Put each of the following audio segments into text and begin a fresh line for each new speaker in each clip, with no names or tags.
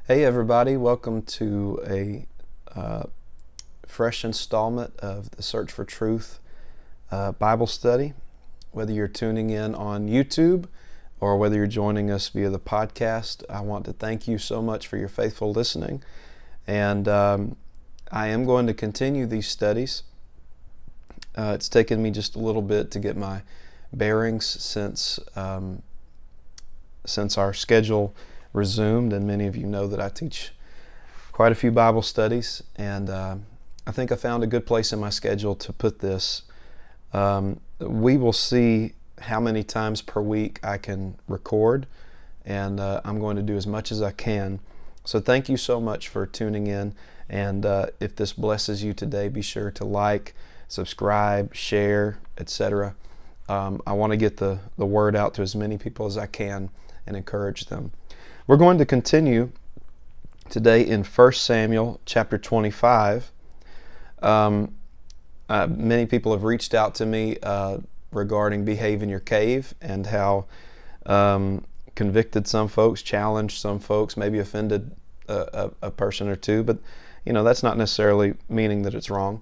Hey everybody, welcome to a fresh installment of the Search for Truth Bible study. Whether you're tuning in on YouTube or whether you're joining us via the podcast, I want to thank you so much for your faithful listening. And I am going to continue these studies. It's taken me just a little bit to get my bearings since our schedule resumed, and many of you know that I teach quite a few Bible studies, and I think I found a good place in my schedule to put this. We will see how many times per week I can record, and I'm going to do as much as I can. So thank you so much for tuning in, and if this blesses you today, be sure to like, subscribe, share, etc. I want to get the word out to as many people as I can and encourage them. We're going to continue today in 1 Samuel chapter 25. Many people have reached out to me regarding Behave in Your Cave and how convicted some folks, challenged some folks, maybe offended a person or two, but that's not necessarily meaning that it's wrong.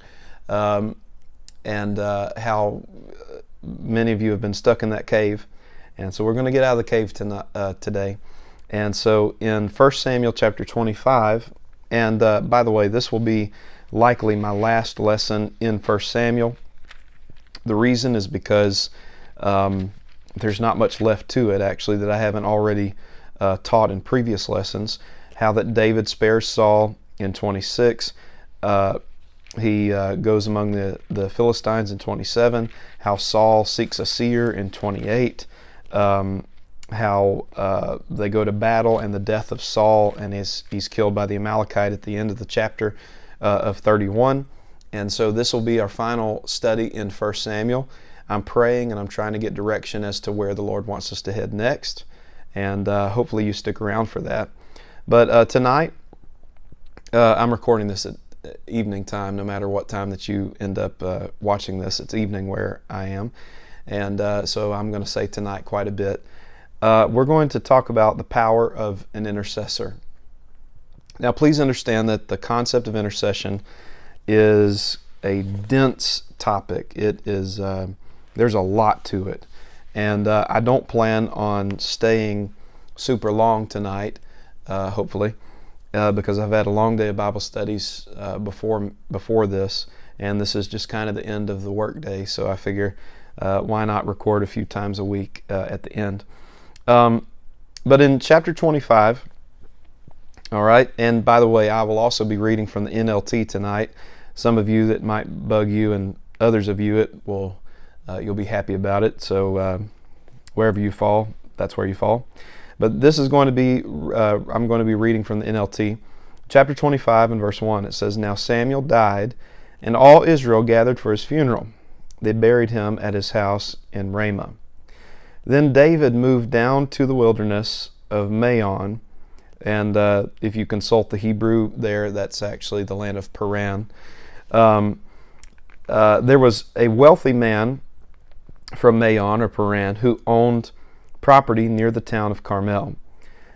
And how many of you have been stuck in that cave. And so we're going to get out of the cave today. And so in 1 Samuel chapter 25, and by the way, this will be likely my last lesson in 1 Samuel. The reason is because there's not much left to it, actually, that I haven't already taught in previous lessons. How that David spares Saul in 26. He goes among the Philistines in 27. How Saul seeks a seer in 28. How they go to battle and the death of Saul, and he's killed by the Amalekite at the end of the chapter of 31. And so this will be our final study in 1 Samuel. I'm praying and I'm trying to get direction as to where the Lord wants us to head next, and hopefully you stick around for that. But tonight, I'm recording this at evening time. No matter what time that you end up watching this, it's evening where I am. And so I'm going to say tonight quite a bit. We're going to talk about the power of an intercessor. Now, please understand that the concept of intercession is a dense topic. It is there's a lot to it, and I don't plan on staying super long tonight, hopefully, because I've had a long day of Bible studies before this, and this is just kind of the end of the work day. So I figure, why not record a few times a week at the end? But in chapter 25, all right, and by the way, I will also be reading from the NLT tonight. Some of you that might bug you, and others of you you'll be happy about it. So wherever you fall, that's where you fall. But this is going to be, I'm going to be reading from the NLT. Chapter 25 and verse 1, it says, "Now Samuel died, and all Israel gathered for his funeral. They buried him at his house in Ramah. Then David moved down to the wilderness of Maon," and if you consult the Hebrew there, that's actually the land of Paran. There was a wealthy man from Maon or Paran who owned property near the town of Carmel.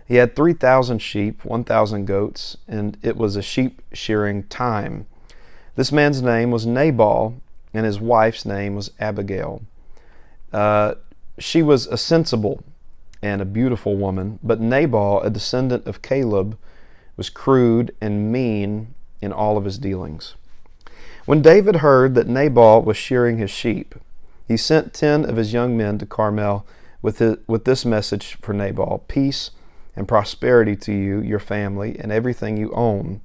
He had 3,000 sheep, 1,000 goats, and it was a sheep shearing time. This man's name was Nabal, and his wife's name was Abigail. She was a sensible and a beautiful woman, but Nabal, a descendant of Caleb, was crude and mean in all of his dealings. When David heard that Nabal was shearing his sheep, he sent 10 of his young men to Carmel with this message for Nabal: "Peace and prosperity to you, your family, and everything you own.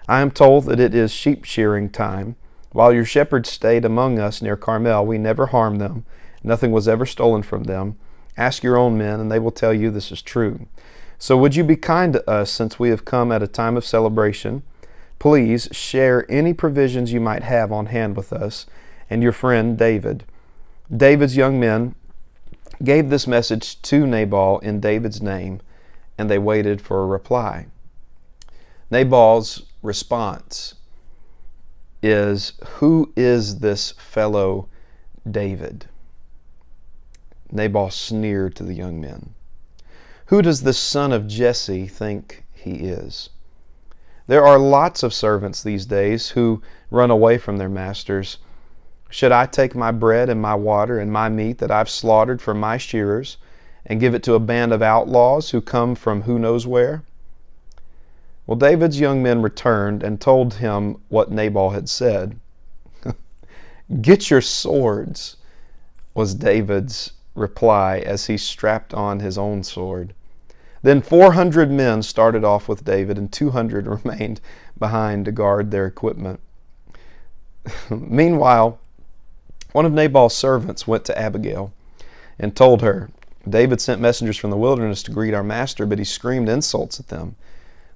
I am told that it is sheep shearing time. While your shepherds stayed among us near Carmel, we never harmed them. Nothing was ever stolen from them. Ask your own men, and they will tell you this is true. So would you be kind to us, since we have come at a time of celebration? Please share any provisions you might have on hand with us and your friend David." David's young men gave this message to Nabal in David's name, and they waited for a reply. Nabal's response is, "Who is this fellow David?" Nabal sneered to the young men. "Who does this son of Jesse think he is. There are lots of servants these days who run away from their masters. Should I take my bread and my water and my meat that I've slaughtered from my shearers and give it to a band of outlaws who come from who knows where? Well, David's young men returned and told him what Nabal had said. "Get your swords," was David's reply as he strapped on his own sword. Then 400 men started off with David, and 200 remained behind to guard their equipment. Meanwhile, one of Nabal's servants went to Abigail and told her, "David sent messengers from the wilderness to greet our master, but he screamed insults at them.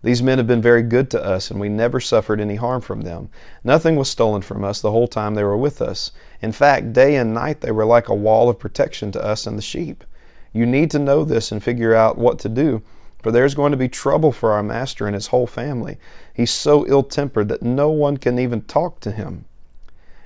These men have been very good to us, and we never suffered any harm from them. Nothing was stolen from us the whole time they were with us. In fact, day and night they were like a wall of protection to us and the sheep. You need to know this and figure out what to do, for there's going to be trouble for our master and his whole family. He's so ill-tempered that no one can even talk to him."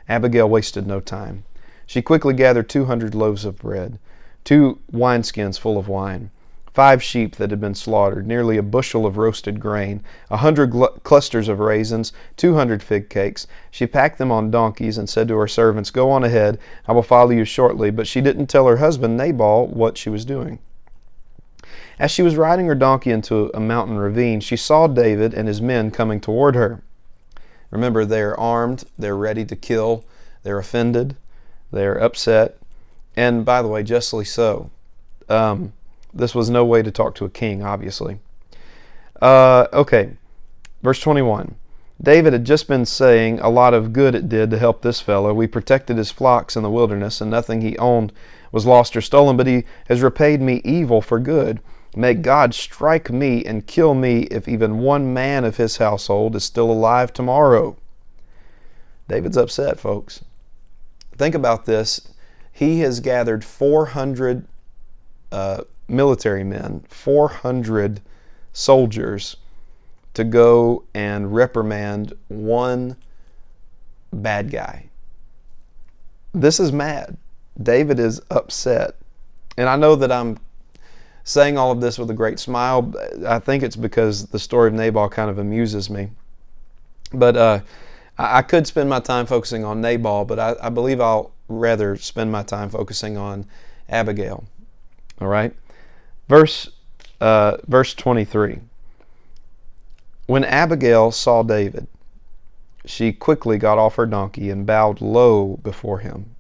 Abigail wasted no time. She quickly gathered 200 loaves of bread, 2 wineskins full of wine, 5 sheep that had been slaughtered, nearly a bushel of roasted grain, 100 clusters of raisins, 200 fig cakes. She packed them on donkeys and said to her servants, "Go on ahead, I will follow you shortly." But she didn't tell her husband Nabal what she was doing. As she was riding her donkey into a mountain ravine, she saw David and his men coming toward her. Remember, they're armed, they're ready to kill, they're offended, they're upset, and by the way, justly so. This was no way to talk to a king, obviously. Okay, verse 21. David had just been saying a lot of good it did to help this fellow. We protected his flocks in the wilderness, and nothing he owned was lost or stolen, but he has repaid me evil for good. May God strike me and kill me if even one man of his household is still alive tomorrow. David's upset, folks. Think about this. He has gathered 400 military men, 400 soldiers to go and reprimand one bad guy. This is mad. David is upset. And I know that I'm saying all of this with a great smile. I think it's because the story of Nabal kind of amuses me. But I could spend my time focusing on Nabal, but I believe I'll rather spend my time focusing on Abigail. All right? Verse 23. When Abigail saw David, she quickly got off her donkey and bowed low before him.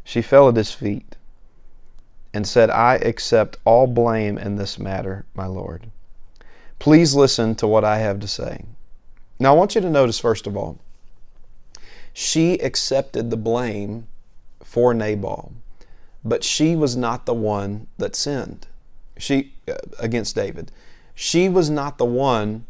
She fell at his feet and said, "I accept all blame in this matter, my lord. Please listen to what I have to say." Now I want you to notice, first of all, she accepted the blame for Nabal, but she was not the one that sinned against David. She was not the one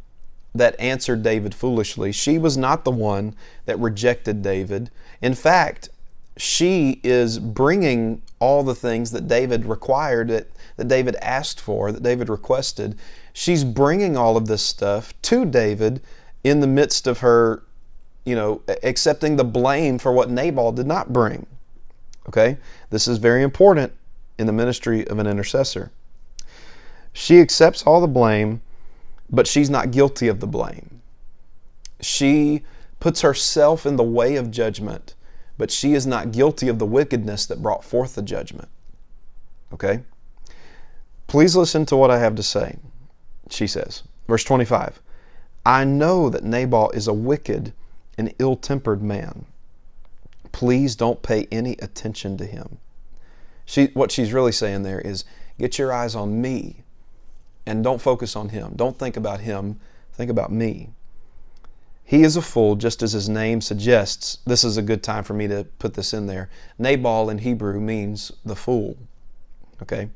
that answered David foolishly. She was not the one that rejected David. In fact, she is bringing all the things that David required, that David asked for, that David requested. She's bringing all of this stuff to David in the midst of her, accepting the blame for what Nabal did not bring. Okay? This is very important in the ministry of an intercessor. She accepts all the blame, but she's not guilty of the blame. She puts herself in the way of judgment, but she is not guilty of the wickedness that brought forth the judgment. Okay? Please listen to what I have to say, she says. Verse 25. I know that Nabal is a wicked and ill-tempered man. Please don't pay any attention to him. What she's really saying there is, get your eyes on me and don't focus on him. Don't think about him. Think about me. He is a fool, just as his name suggests. This is a good time for me to put this in there. Nabal in Hebrew means the fool. Okay?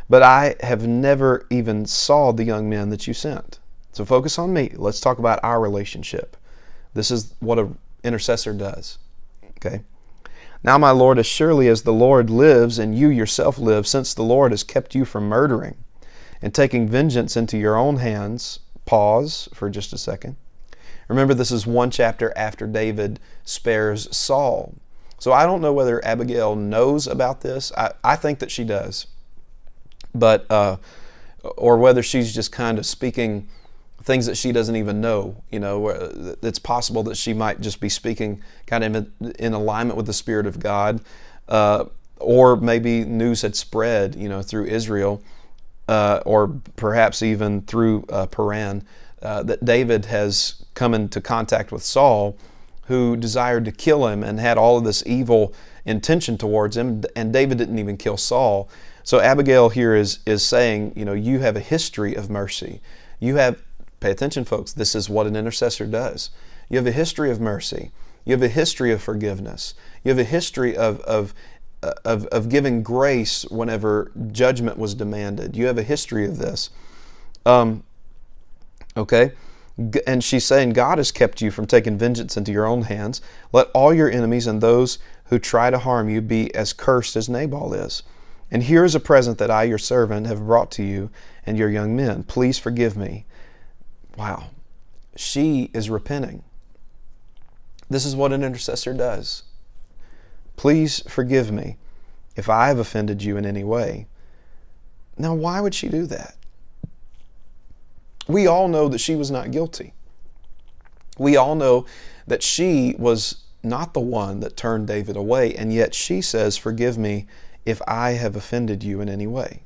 But I have never even saw the young men that you sent. So focus on me. Let's talk about our relationship. This is what an intercessor does. Okay? Now, my Lord, as surely as the Lord lives and you yourself live, since the Lord has kept you from murdering and taking vengeance into your own hands. Pause for just a second. Remember, this is one chapter after David spares Saul. So I don't know whether Abigail knows about this. I think that she does. But or whether she's just kind of speaking things that she doesn't even know. It's possible that she might just be speaking kind of in alignment with the Spirit of God, or maybe news had spread, through Israel, or perhaps even through Paran, that David has come into contact with Saul, who desired to kill him and had all of this evil intention towards him, and David didn't even kill Saul. So Abigail here is saying, you have a history of mercy. Pay attention, folks, this is what an intercessor does. You have a history of mercy. You have a history of forgiveness. You have a history of giving grace whenever judgment was demanded. You have a history of this. Okay? And she's saying, God has kept you from taking vengeance into your own hands. Let all your enemies and those who try to harm you be as cursed as Nabal is. And here is a present that I, your servant, have brought to you and your young men. Please forgive me. Wow. She is repenting. This is what an intercessor does. Please forgive me if I have offended you in any way. Now, why would she do that? We all know that she was not guilty. We all know that she was not the one that turned David away, and yet she says, forgive me if I have offended you in any way.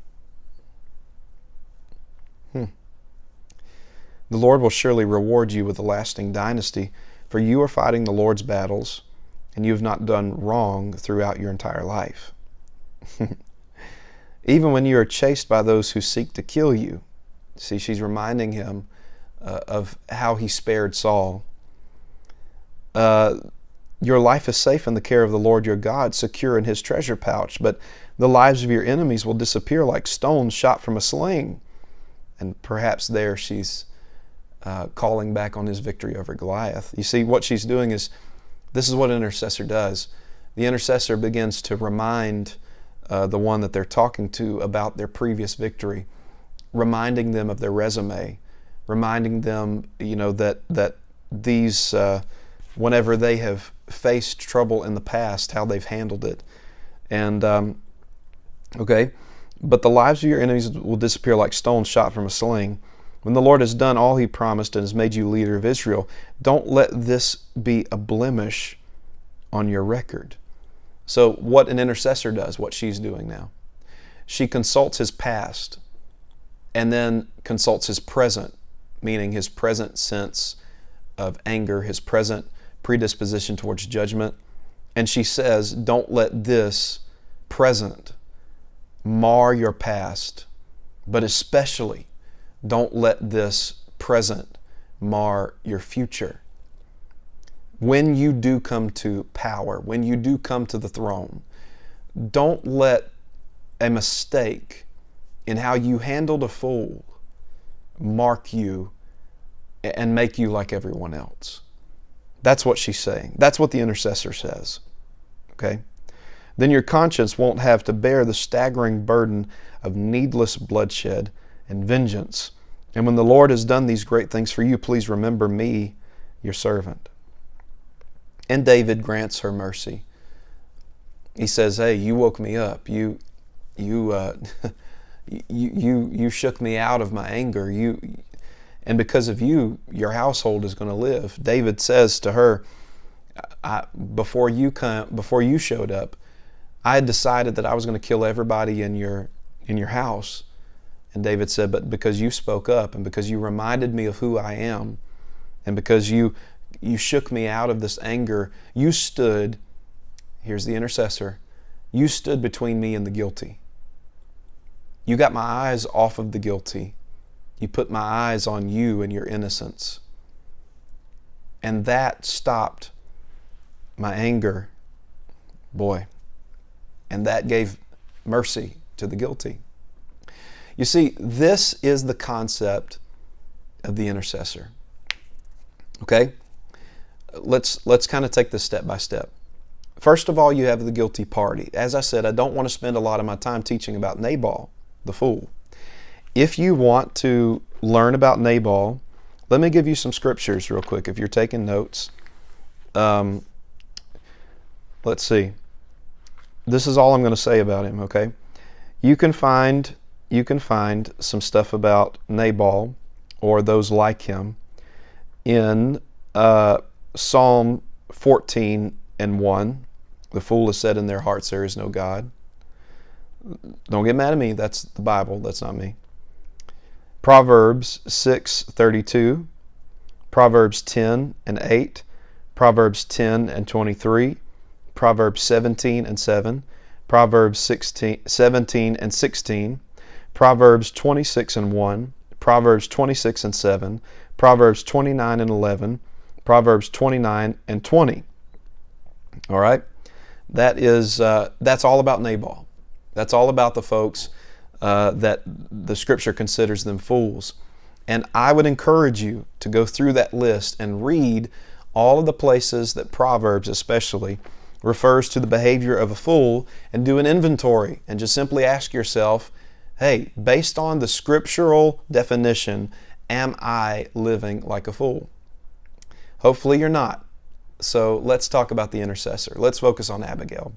The Lord will surely reward you with a lasting dynasty, for you are fighting the Lord's battles, and you have not done wrong throughout your entire life. Even when you are chased by those who seek to kill you. See, she's reminding him of how he spared Saul. Your life is safe in the care of the Lord your God, secure in His treasure pouch, but the lives of your enemies will disappear like stones shot from a sling. And perhaps there she's calling back on his victory over Goliath. You see, what she's doing is, this is what an intercessor does. The intercessor begins to remind the one that they're talking to about their previous victory, reminding them of their resume, reminding them, that these, whenever they have faced trouble in the past, how they've handled it. And, but the lives of your enemies will disappear like stones shot from a sling. When the Lord has done all He promised and has made you leader of Israel, don't let this be a blemish on your record. So what an intercessor does, what she's doing now, she consults his past and then consults his present, meaning his present sense of anger, his present predisposition towards judgment. And she says, don't let this present mar your past, but especially don't let this present mar your future. When you do come to power, when you do come to the throne, don't let a mistake in how you handled a fool mark you and make you like everyone else. That's what she's saying. That's what the intercessor says. Okay? Then your conscience won't have to bear the staggering burden of needless bloodshed and vengeance. And when the Lord has done these great things for you, please remember me, your servant. And David grants her mercy. He says, hey, you woke me up. You shook me out of my anger. And because of you, your household is going to live. David says to her, before you showed up, I had decided that I was going to kill everybody in your house. And David said, but because you spoke up and because you reminded me of who I am and because you shook me out of this anger, you stood, here's the intercessor, you stood between me and the guilty. You got my eyes off of the guilty. You put my eyes on you and your innocence. And that stopped my anger, boy. And that gave mercy to the guilty. You see, this is the concept of the intercessor. Okay? Let's kind of take this step by step. First of all, you have the guilty party. As I said, I don't want to spend a lot of my time teaching about Nabal, the fool. If you want to learn about Nabal, let me give you some scriptures real quick if you're taking notes. Let's see. This is all I'm going to say about him, okay? You can find you can find some stuff about Nabal or those like him in Psalm 14:1. The fool has said in their hearts, there is no God. Don't get mad at me. That's the Bible. That's not me. Proverbs 6:32. Proverbs 10:8. Proverbs 10:23. Proverbs 17:7. Proverbs 17:16. Proverbs 26:1. Proverbs 26:7. Proverbs 29:11. Proverbs 29:20. All right, that's all about Nabal. That's all about the folks that the Scripture considers them fools. And I would encourage you to go through that list and read all of the places that Proverbs especially refers to the behavior of a fool, and do an inventory and just simply ask yourself, hey, based on the scriptural definition, am I living like a fool? Hopefully you're not. So let's talk about the intercessor. Let's focus on Abigail.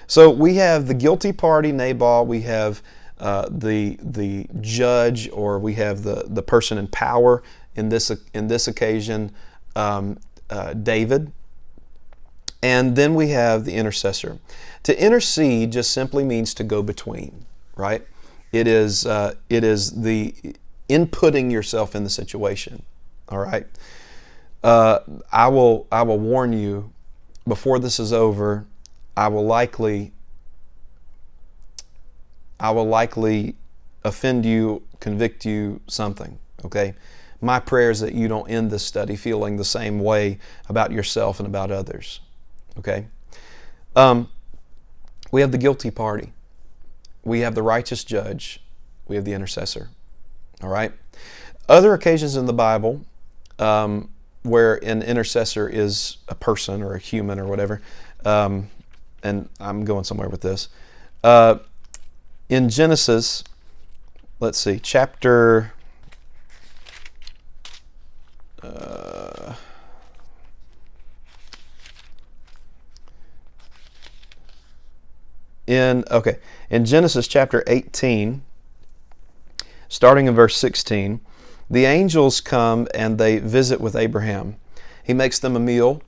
So we have the guilty party, Nabal. We have the judge, or we have the person in power in this occasion, David. And then we have the intercessor. To intercede just simply means to go between, right? It is the inputting yourself in the situation. All right. I will warn you, before this is over, I will likely offend you, convict you, something. Okay. My prayer is that you don't end this study feeling the same way about yourself and about others. Okay. We have the guilty party. We have the righteous judge. We have the intercessor. All right. Other occasions in the Bible where an intercessor is a person or a human or whatever, and I'm going somewhere with this. In Genesis, let's see, chapter... In Genesis chapter 18, starting in verse 16, the angels come and they visit with Abraham. He makes them a meal,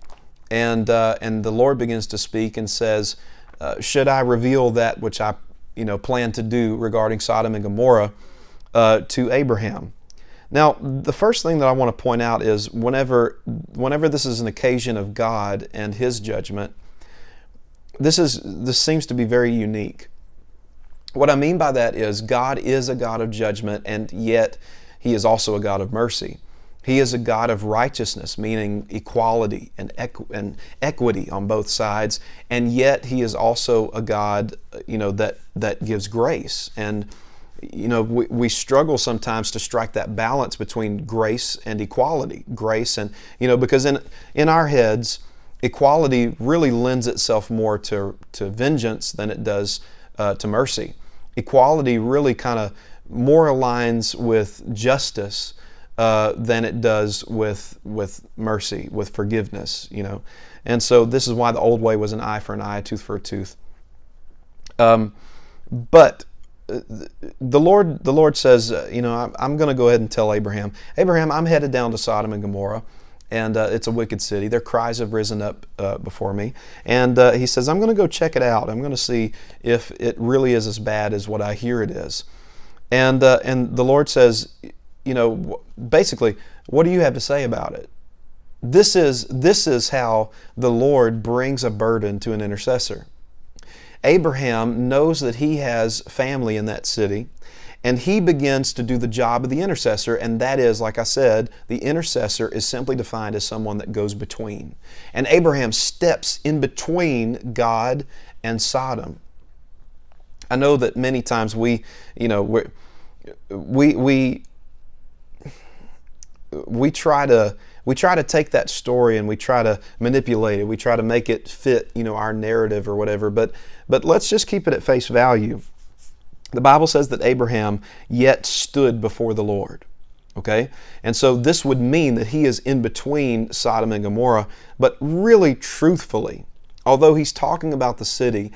and the Lord begins to speak and says, should I reveal that which I plan to do regarding Sodom and Gomorrah to Abraham? Now, the first thing that I want to point out is whenever this is an occasion of God and His judgment, this seems to be very unique. What I mean by that is God is a God of judgment, and yet He is also a God of mercy. He is a God of righteousness, meaning equality and equity on both sides, and yet He is also a God, that gives grace. And we struggle sometimes to strike that balance between grace and equality. Grace and because in our heads, equality really lends itself more to vengeance than it does to mercy. Equality really kind of more aligns with justice than it does with mercy, with forgiveness. And so this is why the old way was an eye for an eye, a tooth for a tooth. But the Lord says, I'm going to go ahead and tell Abraham, I'm headed down to Sodom and Gomorrah. And it's a wicked city. Their cries have risen up before me. And He says, I'm going to go check it out. I'm going to see if it really is as bad as what I hear it is. And the Lord says, basically, what do you have to say about it? This is how the Lord brings a burden to an intercessor. Abraham knows that he has family in that city, and he begins to do the job of the intercessor, and that is, like I said, the intercessor is simply defined as someone that goes between. And Abraham steps in between God and Sodom. I know that many times we try to take that story and we try to manipulate it. We try to make it fit, our narrative or whatever. But let's just keep it at face value. The Bible says that Abraham yet stood before the Lord. Okay? And so this would mean that he is in between Sodom and Gomorrah. But really, truthfully, although he's talking about the city,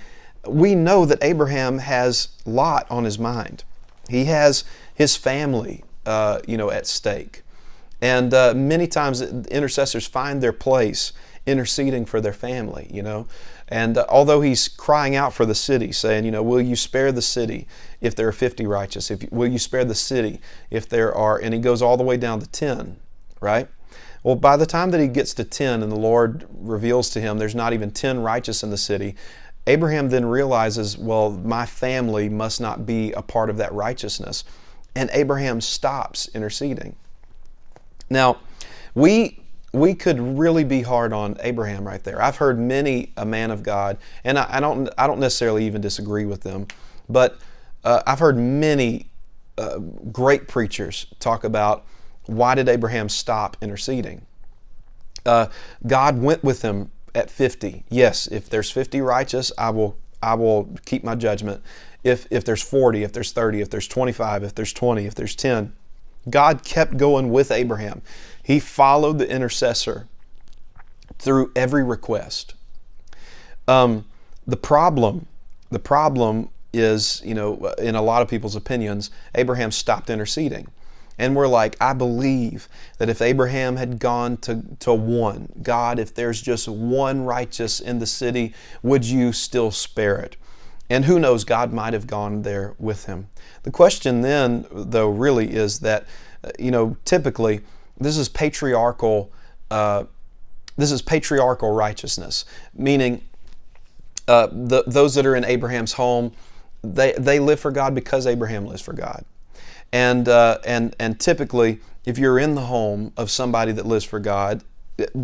we know that Abraham has Lot on his mind. He has his family, at stake. And many times intercessors find their place interceding for their family, And although he's crying out for the city, saying, will you spare the city if there are 50 righteous? Will you spare the city if there are, and he goes all the way down to 10, right? Well, by the time that he gets to 10 and the Lord reveals to him there's not even 10 righteous in the city, Abraham then realizes, well, my family must not be a part of that righteousness. And Abraham stops interceding. Now, we could really be hard on Abraham right there. I've heard many a man of God, and I don't necessarily even disagree with them, but I've heard many great preachers talk about, why did Abraham stop interceding? God went with him at 50. Yes, if there's 50 righteous, I will keep my judgment. If there's 40, if there's 30, if there's 25, if there's 20, if there's 10, God kept going with Abraham. He followed the intercessor through every request. The problem is, in a lot of people's opinions, Abraham stopped interceding. And we're like, I believe that if Abraham had gone to one, God, if there's just one righteous in the city, would you still spare it? And who knows, God might have gone there with him. The question then, though, really is that, typically this is patriarchal righteousness, meaning those that are in Abraham's home, they live for God because Abraham lives for God. And typically, if you're in the home of somebody that lives for God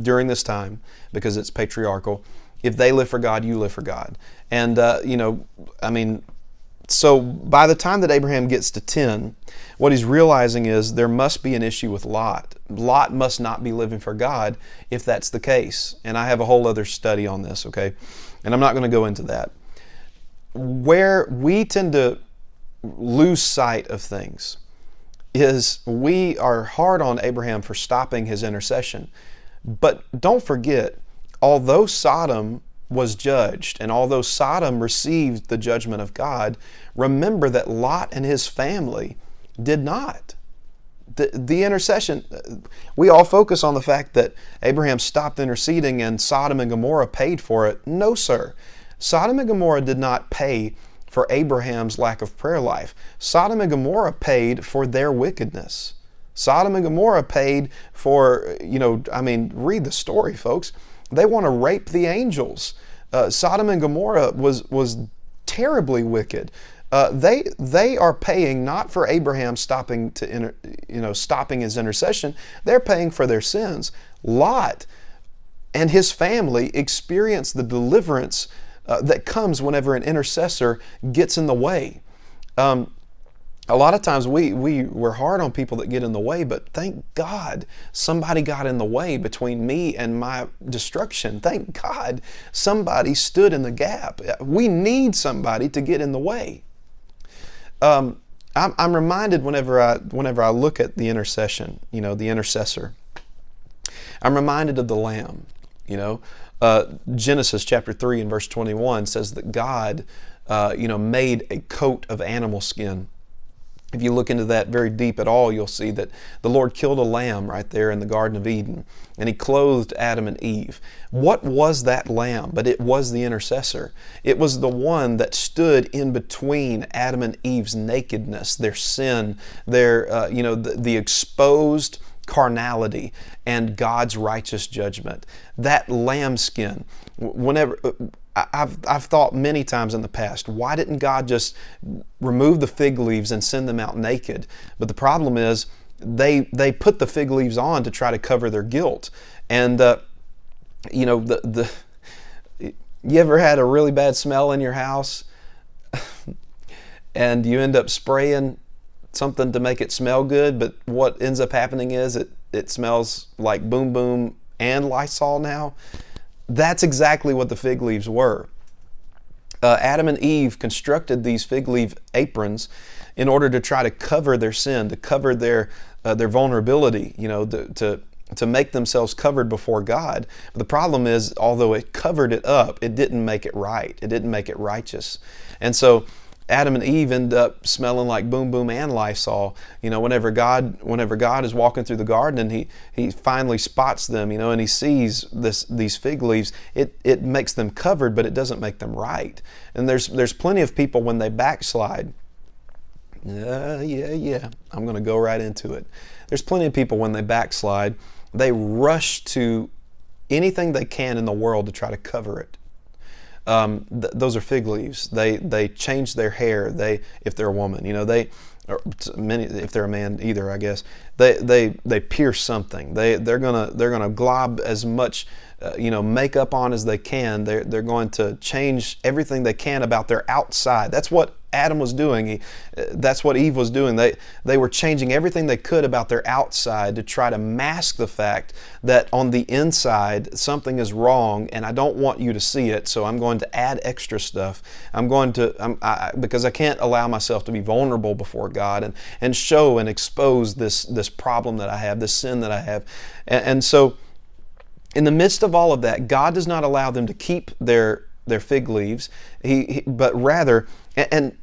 during this time, because it's patriarchal, if they live for God, you live for God. And, so by the time that Abraham gets to 10, what he's realizing is there must be an issue with Lot. Lot must not be living for God if that's the case. And I have a whole other study on this, okay? And I'm not going to go into that. Where we tend to lose sight of things is we are hard on Abraham for stopping his intercession. But don't forget, although Sodom was judged and although Sodom received the judgment of God, remember that Lot and his family did not. The intercession, we all focus on the fact that Abraham stopped interceding and Sodom and Gomorrah paid for it. No, sir. Sodom and Gomorrah did not pay for Abraham's lack of prayer life. Sodom and Gomorrah paid for their wickedness. Sodom and Gomorrah paid for, read the story, folks. They want to rape the angels. Sodom and Gomorrah was terribly wicked. They are paying not for Abraham stopping his intercession. They're paying for their sins. Lot and his family experienced the deliverance that comes whenever an intercessor gets in the way. A lot of times we're hard on people that get in the way, but thank God somebody got in the way between me and my destruction. Thank God somebody stood in the gap. We need somebody to get in the way. I'm reminded whenever I look at the intercession, the intercessor, I'm reminded of the Lamb. Genesis chapter 3 and verse 21 says that God, made a coat of animal skin. If you look into that very deep at all, you'll see that the Lord killed a lamb right there in the Garden of Eden, and He clothed Adam and Eve. What was that lamb? But it was the intercessor. It was the one that stood in between Adam and Eve's nakedness, their sin, their, the exposed carnality and God's righteous judgment. That lambskin, whenever... I've thought many times in the past, why didn't God just remove the fig leaves and send them out naked? But the problem is they put the fig leaves on to try to cover their guilt. And you ever had a really bad smell in your house and you end up spraying something to make it smell good, but what ends up happening is it smells like Boom Boom and Lysol now? That's exactly what the fig leaves were. Adam and Eve constructed these fig leaf aprons in order to try to cover their sin, to cover their vulnerability, to make themselves covered before God. But the problem is, although it covered it up, it didn't make it right. It didn't make it righteous. And so Adam and Eve end up smelling like Boom Boom and Lysol. Whenever God is walking through the garden and he finally spots them, and he sees these fig leaves, it makes them covered, but it doesn't make them right. And there's plenty of people when they backslide. I'm going to go right into it. There's plenty of people when they backslide, they rush to anything they can in the world to try to cover it. Those are fig leaves. They change their hair. If they're a woman, or many, if they're a man either, I guess, they pierce something. They're gonna glob as much makeup on as they can. They're going to change everything they can about their outside. That's what Adam was doing. That's what Eve was doing. They were changing everything they could about their outside to try to mask the fact that on the inside something is wrong, and I don't want you to see it. So I'm going to add extra stuff. Because I can't allow myself to be vulnerable before God and show and expose this problem that I have, this sin that I have, and so. In the midst of all of that, God does not allow them to keep their fig leaves, but rather, and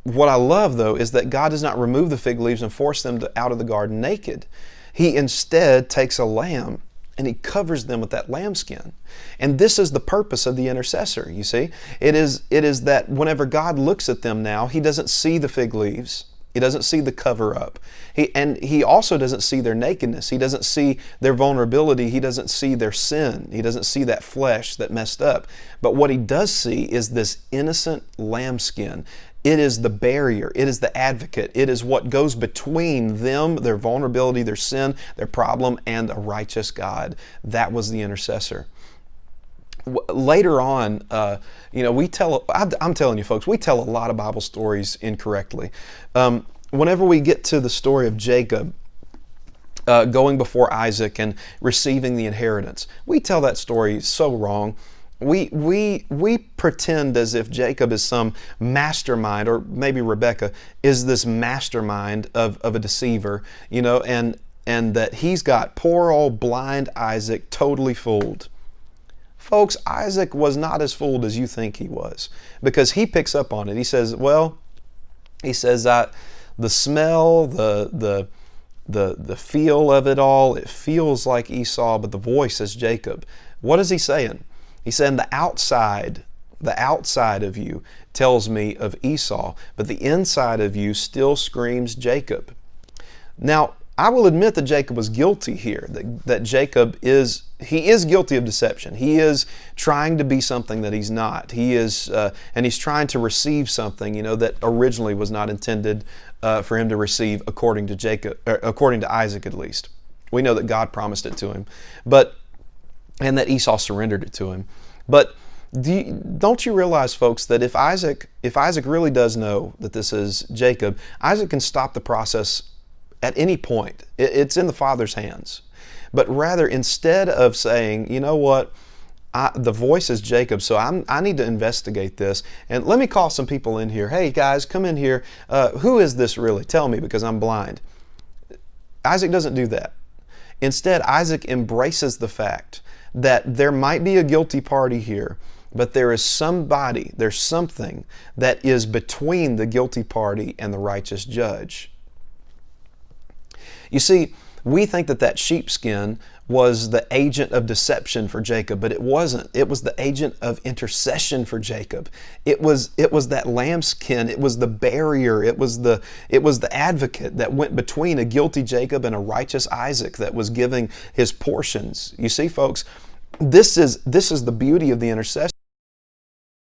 what I love though is that God does not remove the fig leaves and force them out of the garden naked. He instead takes a lamb and he covers them with that lambskin. And this is the purpose of the intercessor, you see. It is that whenever God looks at them now, he doesn't see the fig leaves. He doesn't see the cover up. He also doesn't see their nakedness. He doesn't see their vulnerability. He doesn't see their sin. He doesn't see that flesh that messed up. But what he does see is this innocent lambskin. It is the barrier. It is the advocate. It is what goes between them, their vulnerability, their sin, their problem, and a righteous God. That was the intercessor. Later on, I'm telling you folks, we tell a lot of Bible stories incorrectly. Whenever we get to the story of Jacob going before Isaac and receiving the inheritance, we tell that story so wrong. We pretend as if Jacob is some mastermind, or maybe Rebekah is this mastermind of a deceiver, and that he's got poor old blind Isaac totally fooled. Folks, Isaac was not as fooled as you think he was, because he picks up on it. He says, the smell, the feel of it all, it feels like Esau, but the voice is Jacob. What is he saying? He's saying the outside of you tells me of Esau, but the inside of you still screams Jacob. Now, I will admit that Jacob was guilty here, that Jacob is guilty of deception. He is trying to be something that he's not. And he's trying to receive something, that originally was not intended for him to receive, according to Isaac at least. We know that God promised it to him, and that Esau surrendered it to him. But don't you realize, folks, that if Isaac really does know that this is Jacob, Isaac can stop the process at any point. It's in the Father's hands. But rather, instead of saying, you know what, the voice is Jacob, so I need to investigate this, and let me call some people in here. Hey guys, come in here. Who is this really? Tell me, because I'm blind. Isaac doesn't do that. Instead, Isaac embraces the fact that there might be a guilty party here, but there's something that is between the guilty party and the righteous judge. You see, we think that sheepskin was the agent of deception for Jacob, but it wasn't. It was the agent of intercession for Jacob. It was that lambskin. It was the barrier. It was the advocate that went between a guilty Jacob and a righteous Isaac that was giving his portions. You see, folks, this is the beauty of the intercessor.